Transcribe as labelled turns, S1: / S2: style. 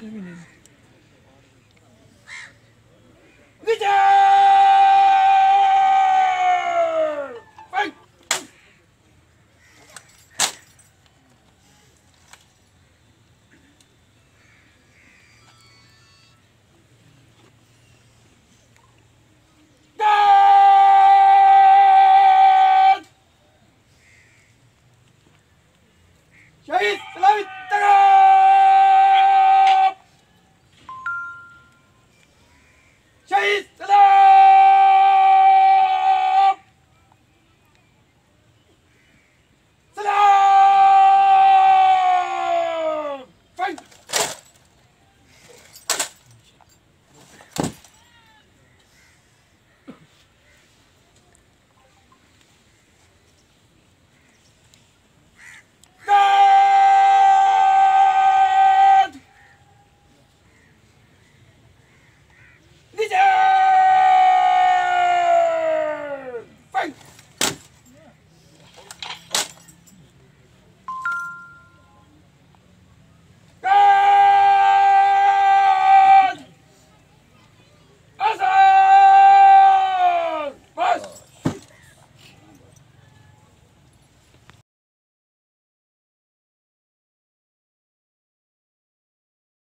S1: Good.